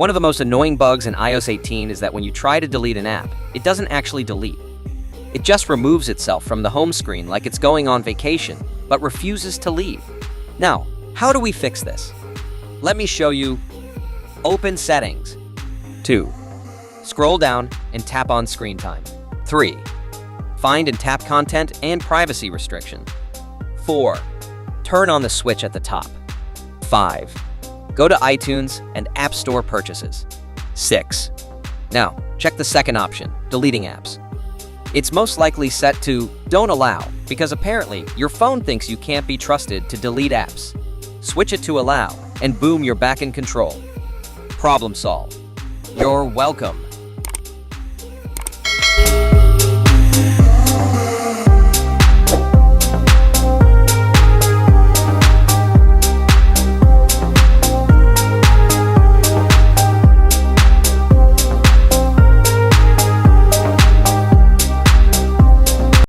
One of the most annoying bugs in iOS 18 is that when you try to delete an app, it doesn't actually delete. It just removes itself from the home screen like it's going on vacation, but refuses to leave. Now, how do we fix this? Let me show you. Open Settings. 2. Scroll down and tap on Screen Time. 3. Find and tap Content and Privacy Restriction. 4. Turn on the switch at the top. 5. Go to iTunes and App Store Purchases. 6. Now, check the second option, Deleting Apps. It's most likely set to Don't Allow because apparently your phone thinks you can't be trusted to delete apps. Switch it to Allow, and boom, you're back in control. Problem solved. You're welcome.